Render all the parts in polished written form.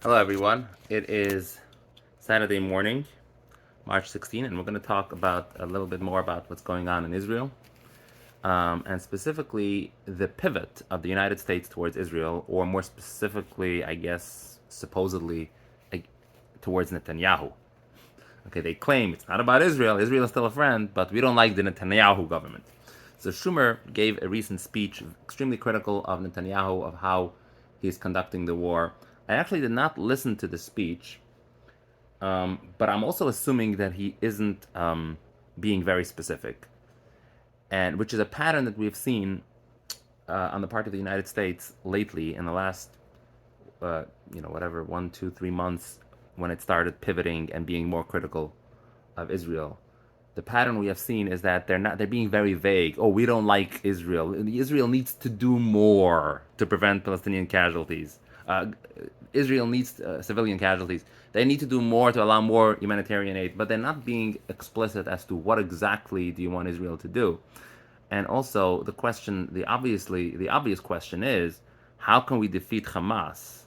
Hello, everyone. It is Saturday morning, March 16, and we're going to talk about a little bit more about what's going on in Israel, and specifically the pivot of the United States towards Israel, or more specifically, I guess, supposedly, towards Netanyahu. Okay, they claim it's not about Israel. Israel is still a friend, but we don't like the Netanyahu government. So Schumer gave a recent speech extremely critical of Netanyahu, of how he's conducting the war. I actually did not listen to the speech, but I'm also assuming that he isn't being very specific, and which is a pattern that we've seen on the part of the United States lately in the last, whatever 1, 2, 3 months, when it started pivoting and being more critical of Israel. The pattern we have seen is that they're being very vague. Oh, we don't like Israel. Israel needs to do more to prevent Palestinian casualties. Israel needs civilian casualties. They need to do more to allow more humanitarian aid, but they're not being explicit as to what exactly do you want Israel to do. And also the question, the obvious question is, how can we defeat Hamas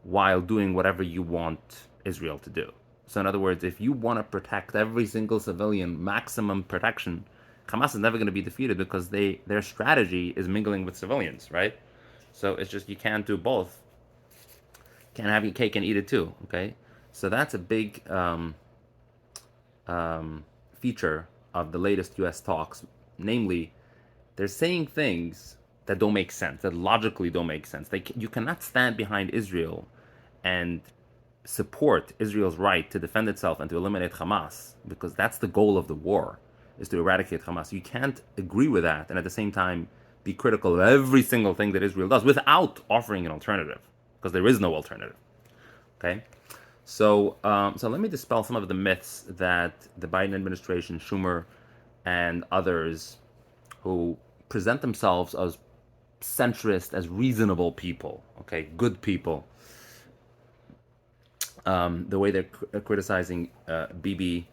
while doing whatever you want Israel to do? So in other words, if you want to protect every single civilian, maximum protection, Hamas is never going to be defeated because their strategy is mingling with civilians, right? So it's just you can't do both. Can't have your cake and eat it too. Okay, so that's a big feature of the latest U.S. talks. Namely, they're saying things that don't make sense, that logically don't make sense. You cannot stand behind Israel and support Israel's right to defend itself and to eliminate Hamas, because that's the goal of the war, is to eradicate Hamas. You can't agree with that and at the same time be critical of every single thing that Israel does without offering an alternative, because there is no alternative. Okay, so let me dispel some of the myths that the Biden administration, Schumer, and others who present themselves as centrist, as reasonable people, okay, good people, the way they're criticizing Bibi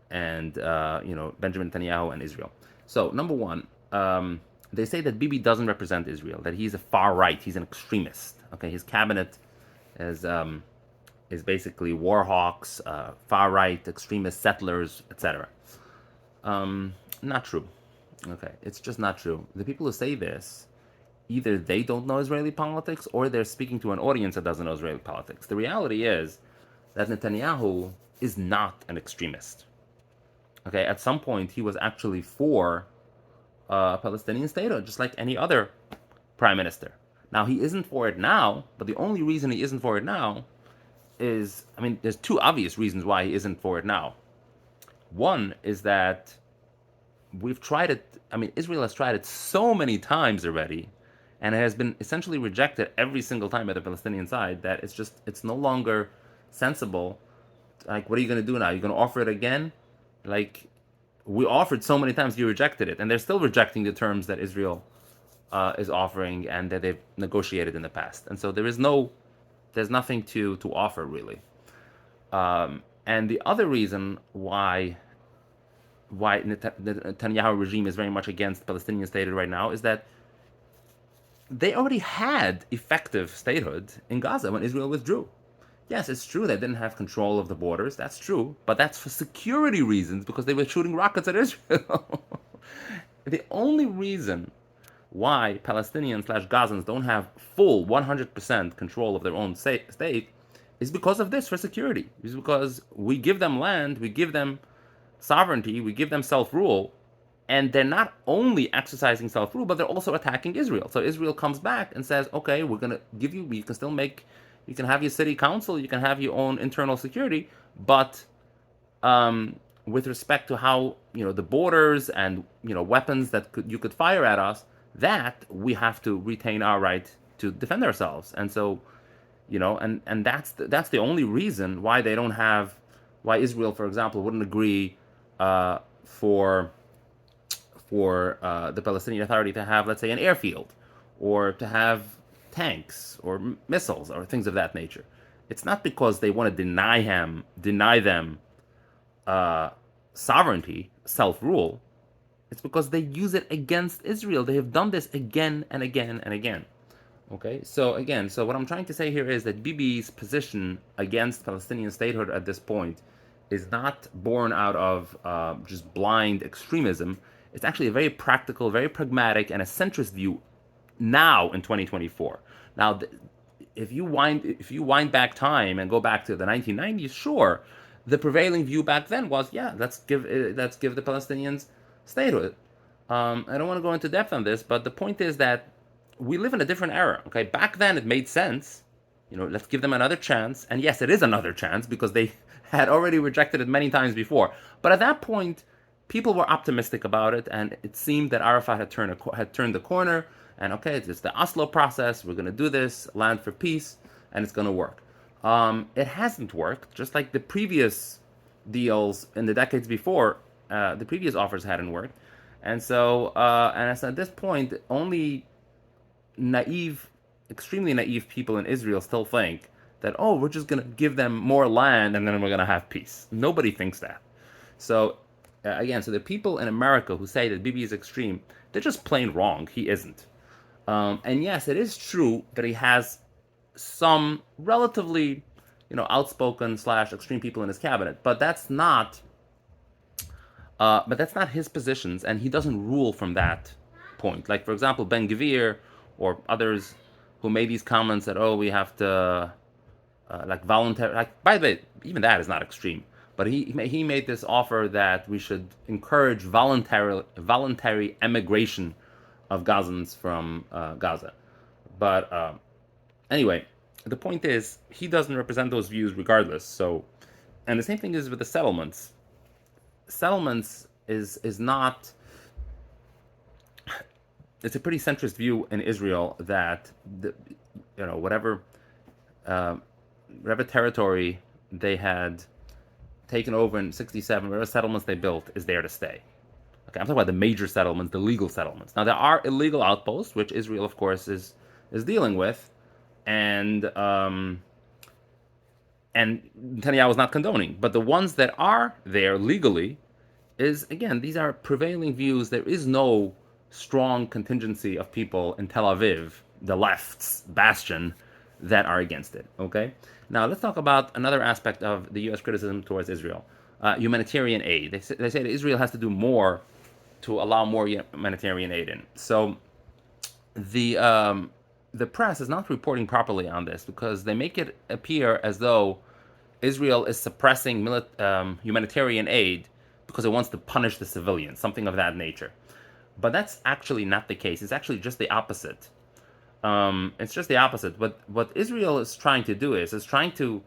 and Benjamin Netanyahu and Israel. So number one, they say that Bibi doesn't represent Israel, that he's a far right, he's an extremist. Okay, his cabinet is basically war hawks, far right, extremist settlers, etc. Not true. Okay, it's just not true. The people who say this, either they don't know Israeli politics or they're speaking to an audience that doesn't know Israeli politics. The reality is that Netanyahu is not an extremist. Okay, at some point he was actually for Palestinian statehood, just like any other prime minister. Now he isn't for it now, but the only reason he isn't for it now is, I mean, there's two obvious reasons why he isn't for it now. One is that we've tried it. I mean, Israel has tried it so many times already, and it has been essentially rejected every single time by the Palestinian side that it's no longer sensible. Like, what are you going to do now? You're going to offer it again? Like, we offered so many times, you rejected it, and they're still rejecting the terms that Israel is offering and that they've negotiated in the past. And so there's nothing to offer really. And the other reason why the Netanyahu regime is very much against Palestinian statehood right now is that they already had effective statehood in Gaza when Israel withdrew. Yes, it's true they didn't have control of the borders. That's true, but that's for security reasons because they were shooting rockets at Israel. The only reason why Palestinians slash Gazans don't have full 100% control of their own state is because of this, for security. It's because we give them land, we give them sovereignty, we give them self-rule, and they're not only exercising self-rule, but they're also attacking Israel. So Israel comes back and says, okay, we're going to give you, you can still make, you can have your city council, you can have your own internal security, but with respect to how, the borders and, weapons that you could fire at us, that we have to retain our right to defend ourselves. And so, and that's the only reason why they don't have, why Israel, for example, wouldn't agree for the Palestinian Authority to have, let's say, an airfield, or to have tanks or missiles or things of that nature. It's not because they want to deny them sovereignty, self-rule. It's because they use it against Israel. They have done this again and again and again. Okay, so again, so what I'm trying to say here is that Bibi's position against Palestinian statehood at this point is not born out of just blind extremism. It's actually a very practical, very pragmatic, and a centrist view now in 2024. Now, if you wind back time and go back to the 1990s, sure, the prevailing view back then was, yeah, let's give the Palestinians statehood. I don't want to go into depth on this, but the point is that we live in a different era. Okay, back then it made sense. Let's give them another chance. And yes, it is another chance because they had already rejected it many times before. But at that point, people were optimistic about it, and it seemed that Arafat had turned the corner. And okay, it's the Oslo process. We're going to do this, land for peace, and it's going to work. It hasn't worked, just like the previous deals in the decades before. The previous offers hadn't worked, and so at this point, only naive, extremely naive people in Israel still think that, oh, we're just going to give them more land and then we're going to have peace. Nobody thinks that. So, again, so the people in America who say that Bibi is extreme, they're just plain wrong. He isn't. And yes, it is true that he has some relatively, outspoken slash extreme people in his cabinet, but that's not his positions, and he doesn't rule from that point. Like, for example, Ben Gvir or others who made these comments that, oh, we have to like voluntary. Like, by the way, even that is not extreme. But he made this offer that we should encourage voluntary emigration of Gazans from Gaza. But anyway, the point is he doesn't represent those views regardless. So, and the same thing is with the settlements. Settlements is not. It's a pretty centrist view in Israel that whatever territory they had taken over in '67, whatever settlements they built is there to stay. Okay, I'm talking about the major settlements, the legal settlements. Now there are illegal outposts, which Israel, of course, is dealing with, and Netanyahu is not condoning. But the ones that are there legally is, again, these are prevailing views. There is no strong contingency of people in Tel Aviv, the left's bastion, that are against it. Okay? Now let's talk about another aspect of the U.S. criticism towards Israel. Humanitarian aid. They say that Israel has to do more to allow more humanitarian aid in. So the press is not reporting properly on this because they make it appear as though Israel is suppressing humanitarian aid because it wants to punish the civilians, something of that nature. But that's actually not the case. It's actually just the opposite. It's just the opposite. What Israel is trying to do is trying to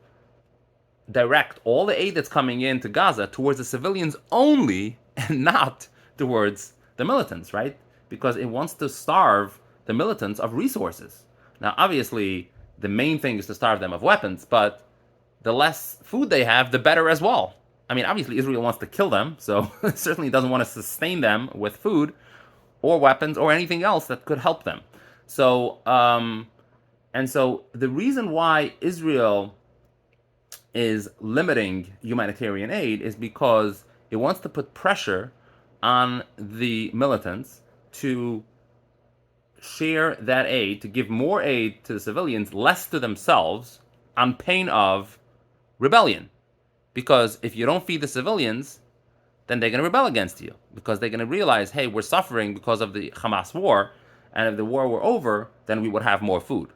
direct all the aid that's coming into Gaza towards the civilians only and not towards the militants, right? Because it wants to starve the militants of resources. Now, obviously, the main thing is to starve them of weapons, but the less food they have, the better as well. I mean, obviously, Israel wants to kill them, so it certainly doesn't want to sustain them with food or weapons or anything else that could help them. So, and so the reason why Israel is limiting humanitarian aid is because it wants to put pressure on the militants to share that aid, to give more aid to the civilians, less to themselves, on pain of rebellion. Because if you don't feed the civilians, then they're going to rebel against you. Because they're going to realize, hey, we're suffering because of the Hamas war, and if the war were over, then we would have more food.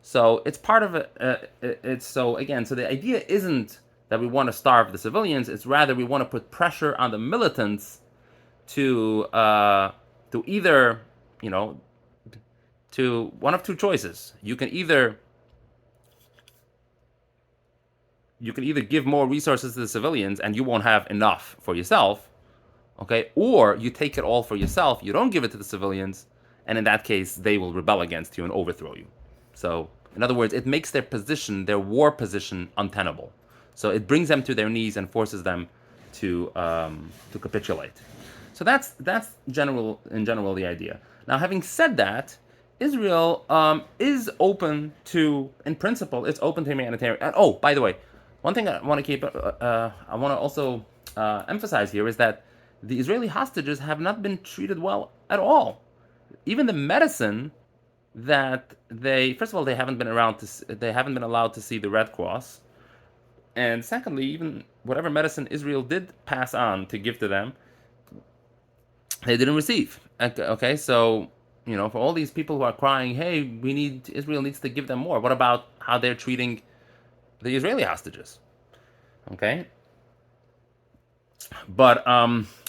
So it's part of it. So the idea isn't that we want to starve the civilians. It's rather we want to put pressure on the militants to either, to one of two choices. You can either give more resources to the civilians and you won't have enough for yourself, okay? Or you take it all for yourself, you don't give it to the civilians, and in that case, they will rebel against you and overthrow you. So, in other words, it makes their war position untenable. So it brings them to their knees and forces them to capitulate. So that's in general the idea. Now, having said that, Israel is open to, in principle, it's open to humanitarian. And, oh, by the way, one thing I want to also emphasize here is that the Israeli hostages have not been treated well at all. Even the medicine that they, first of all, they haven't been they haven't been allowed to see the Red Cross, and secondly, even whatever medicine Israel did pass on to give to them, they didn't receive. Okay, so for all these people who are crying, hey, Israel needs to give them more. What about how they're treating the Israeli hostages? Okay, but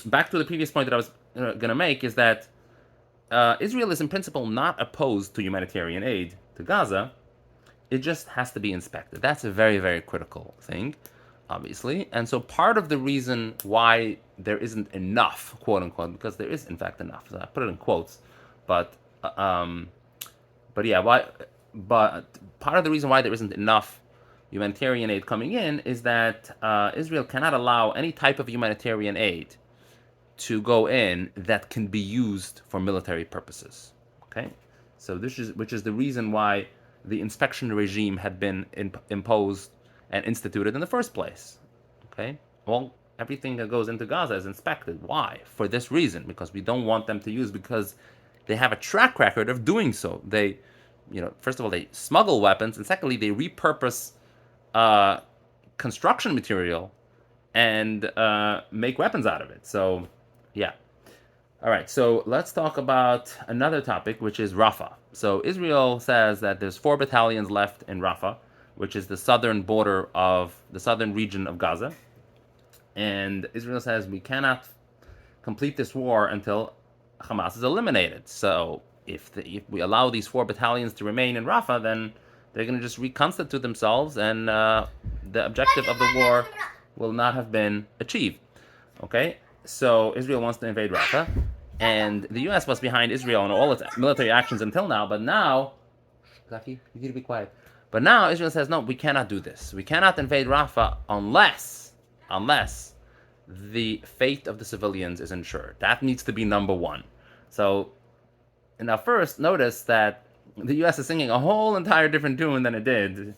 back to the previous point that I was going to make is that Israel is in principle not opposed to humanitarian aid to Gaza. It just has to be inspected. That's a very, very critical thing, obviously. And so part of the reason why there isn't enough, quote unquote, because there is in fact enough. So I put it in quotes, but um, but yeah, why? But part of the reason why there isn't enough humanitarian aid coming in is that Israel cannot allow any type of humanitarian aid to go in that can be used for military purposes. Okay, so this is which is the reason why the inspection regime had been imposed and instituted in the first place. Okay, well, everything that goes into Gaza is inspected. Why? For this reason, because we don't want them to use, because they have a track record of doing so. They, first of all, they smuggle weapons, and secondly, they repurpose uh, construction material and make weapons out of it. So, yeah. All right, so let's talk about another topic, which is Rafah. So Israel says that there's 4 battalions left in Rafah, which is the southern border of the southern region of Gaza. And Israel says we cannot complete this war until Hamas is eliminated. So if we allow these 4 battalions to remain in Rafah, then they're going to just reconstitute themselves, and the objective of the war will not have been achieved. Okay, so Israel wants to invade Rafah, and the U.S. was behind Israel in all its military actions until now. But now, Zaki, you need to be quiet. But now Israel says, no, we cannot do this. We cannot invade Rafah unless the fate of the civilians is ensured. That needs to be number one. So, now first, notice that the U.S. is singing a whole entire different tune than it did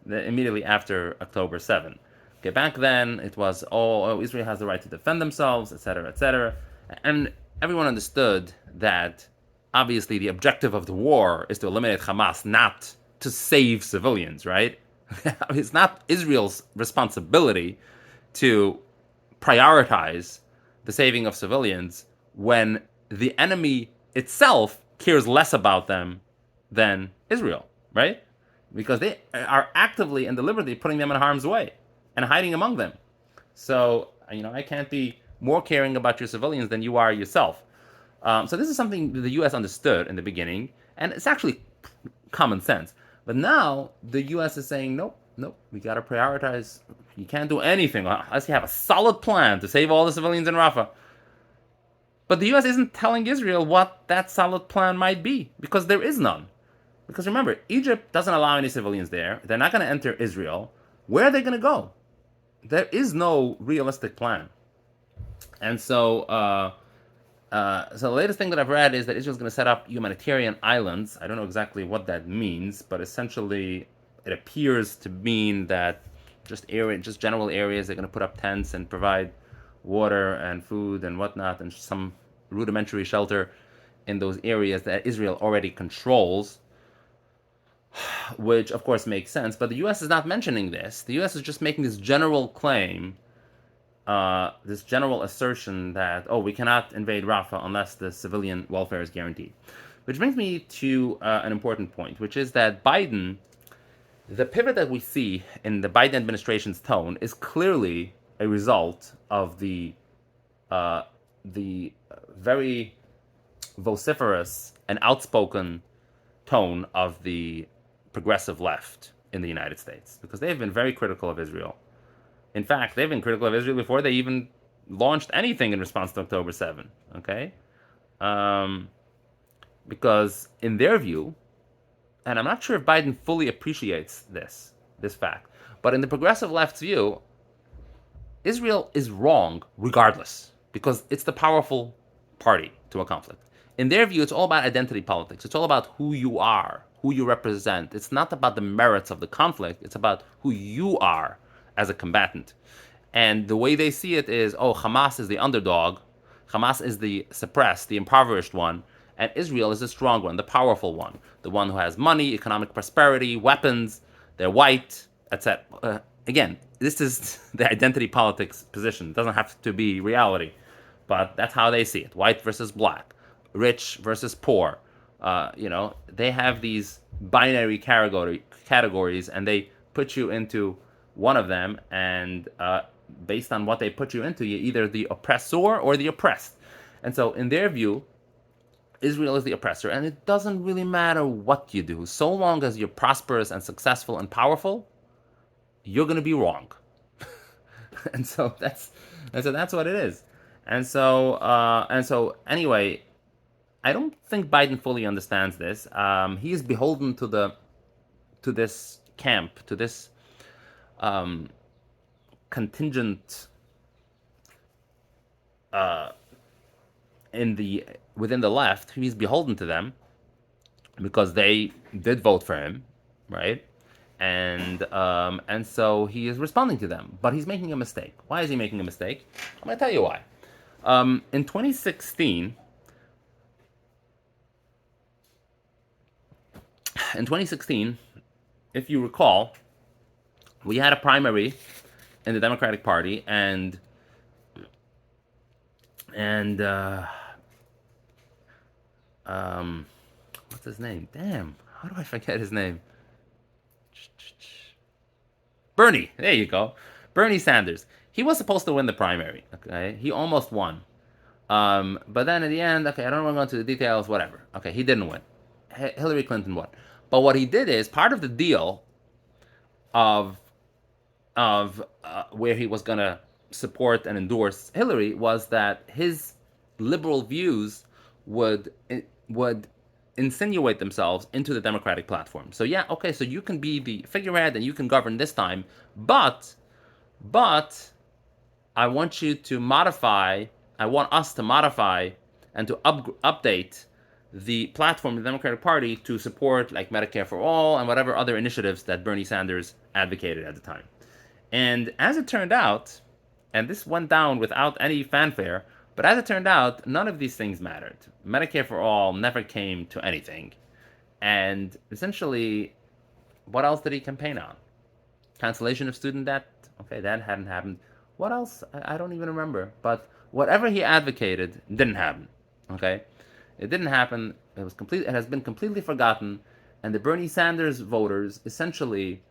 immediately after October 7. Okay, back then it was, Israel has the right to defend themselves, etc., etc. And everyone understood that obviously the objective of the war is to eliminate Hamas, not to save civilians, right? It's not Israel's responsibility to prioritize the saving of civilians when the enemy itself cares less about them than Israel, right? Because they are actively and deliberately putting them in harm's way and hiding among them. So, I can't be more caring about your civilians than you are yourself. So this is something the U.S. understood in the beginning, and it's actually common sense. But now the U.S. is saying, nope, we got to prioritize. You can't do anything unless you have a solid plan to save all the civilians in Rafah. But the U.S. isn't telling Israel what that solid plan might be, because there is none. Because remember, Egypt doesn't allow any civilians there. They're not going to enter Israel. Where are they going to go? There is no realistic plan. And so the latest thing that I've read is that Israel's going to set up humanitarian islands. I don't know exactly what that means, but essentially it appears to mean that just general areas, they're going to put up tents and provide water and food and whatnot, and some rudimentary shelter in those areas that Israel already controls, which of course makes sense. But the U.S. is not mentioning this. The U.S. is just making this general claim, this general assertion that, we cannot invade Rafah unless the civilian welfare is guaranteed. Which brings me to an important point, which is that the pivot that we see in the Biden administration's tone is clearly a result of the very vociferous and outspoken tone of the progressive left in the United States, because they've been very critical of Israel. In fact, they've been critical of Israel before they even launched anything in response to October 7, okay? Because in their view, and I'm not sure if Biden fully appreciates this fact, but in the progressive left's view, Israel is wrong regardless, because it's the powerful party to a conflict. In their view, it's all about identity politics. It's all about who you are, who you represent. It's not about the merits of the conflict. It's about who you are as a combatant. And the way they see it is, Hamas is the underdog. Hamas is the suppressed, the impoverished one. And Israel is the strong one, the powerful one, the one who has money, economic prosperity, weapons, they're white, etc. Again, this is the identity politics position. It doesn't have to be reality, but that's how they see it: white versus black, rich versus poor. They have these binary categories, and they put you into one of them, and based on what they put you into, you're either the oppressor or the oppressed. And so, in their view, Israel is the oppressor, and it doesn't really matter what you do, so long as you're prosperous and successful and powerful, you're gonna be wrong. And so that's what it is. And so anyway, I don't think Biden fully understands this. He is beholden to this camp, to this um, contingent in the within the left. He's beholden to them because they did vote for him, right? And so he is responding to them, but he's making a mistake. Why is he making a mistake? I'm gonna tell you why. In 2016, if you recall, we had a primary in the Democratic Party, and what's his name? Damn, how do I forget his name? Bernie. There you go. Bernie Sanders. He was supposed to win the primary. Okay, he almost won. But then in the end, okay, I don't want to go into the details. Whatever. Okay, he didn't win. Hillary Clinton won. But what he did is part of the deal of where he was gonna support and endorse Hillary was that his liberal views would insinuate themselves into the Democratic platform. So yeah, okay, so you can be the figurehead and you can govern this time, but I want you to modify. I want us to modify and to update the platform of the Democratic Party to support like Medicare for all and whatever other initiatives that Bernie Sanders advocated at the time. And as it turned out, and this went down without any fanfare, but as it turned out, none of these things mattered. Medicare for all never came to anything. And essentially, what else did he campaign on? Cancellation of student debt? Okay, that hadn't happened. What else? I don't even remember. But whatever he advocated didn't happen. Okay? It didn't happen. It has been completely forgotten. And the Bernie Sanders voters essentially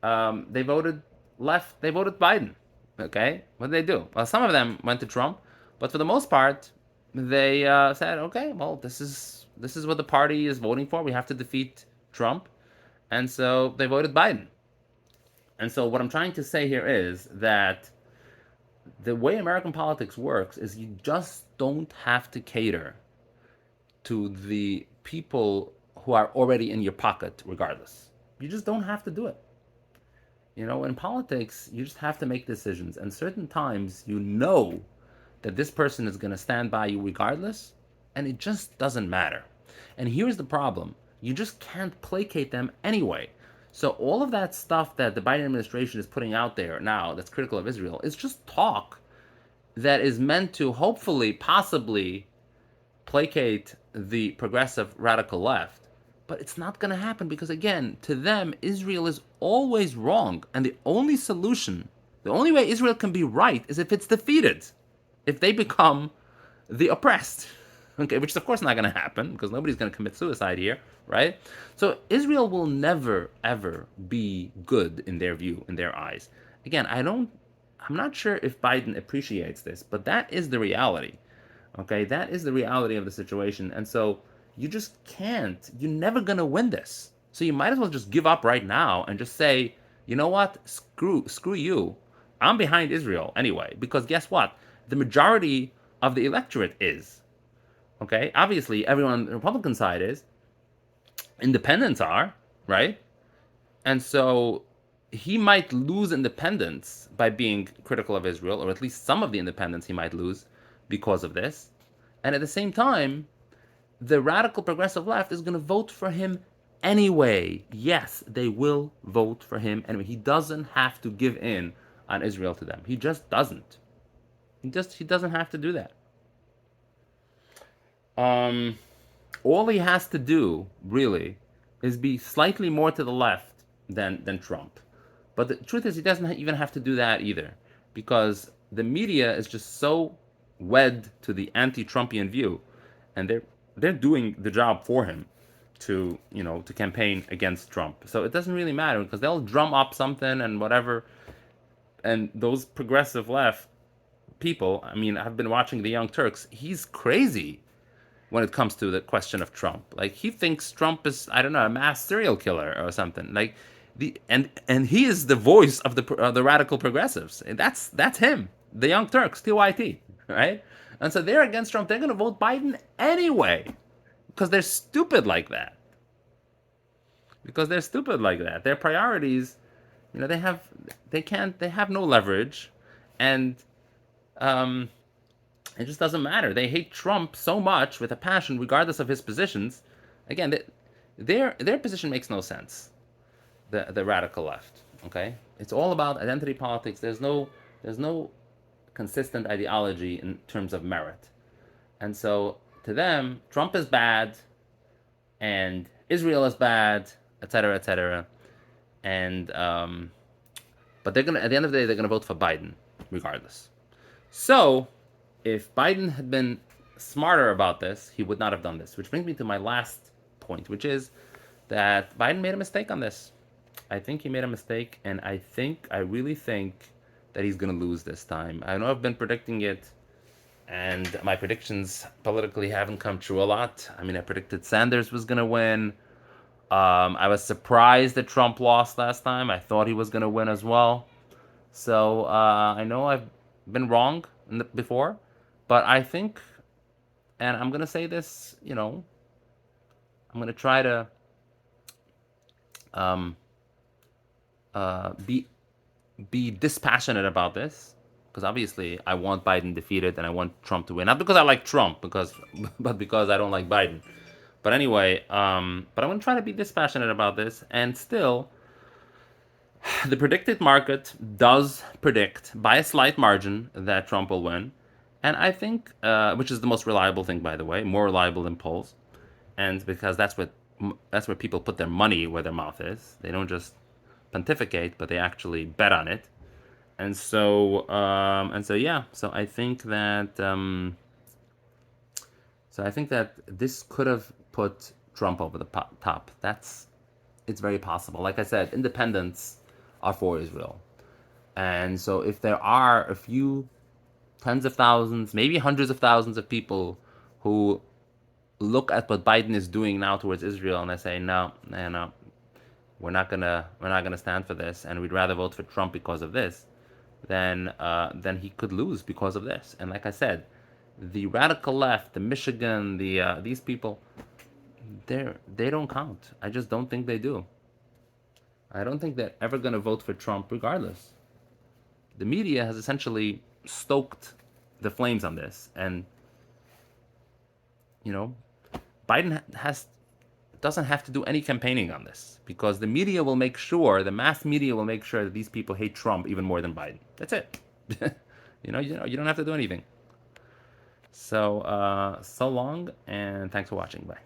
they voted left. They voted Biden. Okay, what did they do? Well, some of them went to Trump, but for the most part, they said, okay, well, this is what the party is voting for. We have to defeat Trump, and so they voted Biden. And so what I'm trying to say here is that the way American politics works is you just don't have to cater to the people who are already in your pocket, regardless. You just don't have to do it. In politics, you just have to make decisions. And certain times, that this person is going to stand by you regardless, and it just doesn't matter. And here's the problem. You just can't placate them anyway. So all of that stuff that the Biden administration is putting out there now that's critical of Israel is just talk that is meant to hopefully, possibly placate the progressive radical left. But it's not going to happen because, again, to them, Israel is always wrong. And the only solution, the only way Israel can be right is if it's defeated, if they become the oppressed. Okay, which is, of course, not going to happen because nobody's going to commit suicide here, right? So Israel will never, ever be good in their view, in their eyes. Again, I'm not sure if Biden appreciates this, but that is the reality. Okay, that is the reality of the situation. And so you just can't. You're never going to win this. So you might as well just give up right now and just say, you know what? Screw you. I'm behind Israel anyway. Because guess what? The majority of the electorate is. Okay? Obviously, everyone on the Republican side is. Independents are, right? And so he might lose independence by being critical of Israel, or at least some of the independents he might lose because of this. And at the same time, the radical progressive left is going to vote for him anyway. Yes, they will vote for him anyway. He doesn't have to give in on Israel to them. He just doesn't. He doesn't have to do that. all he has to do really is be slightly more to the left than Trump. But the truth is, he doesn't even have to do that either, because the media is just so wed to the anti-Trumpian view, and they're doing the job for him to to campaign against Trump. So it doesn't really matter because they'll drum up something and whatever, and those progressive left people. I mean, I've been watching the Young Turks. He's crazy when it comes to the question of Trump. Like he thinks Trump is, I don't know, a mass serial killer or something. Like and he is the voice of the radical progressives. And that's him, the Young Turks, TYT, right? And so they're against Trump. They're going to vote Biden anyway because they're stupid like that. Because they're stupid like that. Their priorities, they have no leverage, and it just doesn't matter. They hate Trump so much with a passion, regardless of his positions. Again, their position makes no sense. The radical left. Okay, it's all about identity politics. There's no consistent ideology in terms of merit, and so to them, Trump is bad, and Israel is bad, etc., etc. And but they're gonna, at the end of the day, they're gonna vote for Biden regardless. So if Biden had been smarter about this, he would not have done this. Which brings me to my last point, which is that Biden made a mistake on this. I think he made a mistake, and I really think that he's going to lose this time. I know I've been predicting it, and my predictions politically haven't come true a lot. I mean, I predicted Sanders was going to win. I was surprised that Trump lost last time. I thought he was going to win as well. So I know I've been wrong before, but I think, and I'm going to say this, I'm going to try to um, be dispassionate about this, because obviously I want Biden defeated and I want Trump to win. Not because I like Trump, but because I don't like Biden. But anyway, but I'm going to try to be dispassionate about this, and still, the predicted market does predict by a slight margin that Trump will win. And I think, which is the most reliable thing, by the way, more reliable than polls. And because that's where people put their money where their mouth is. They don't just pontificate, but they actually bet on it. And so yeah. So I think that this could have put Trump over the top. It's very possible. Like I said, independents are for Israel. And so if there are a few tens of thousands, maybe hundreds of thousands of people who look at what Biden is doing now towards Israel and they say, no, we're not gonna stand for this, and we'd rather vote for Trump because of this, then he could lose because of this. And like I said, the radical left, the Michigan, these people, they don't count. I just don't think they do. I don't think they're ever gonna vote for Trump regardless. The media has essentially stoked the flames on this, and Biden doesn't have to do any campaigning on this, because the media will make sure, the mass media will make sure that these people hate Trump even more than Biden. That's it. You don't have to do anything. So so long, and thanks for watching. Bye.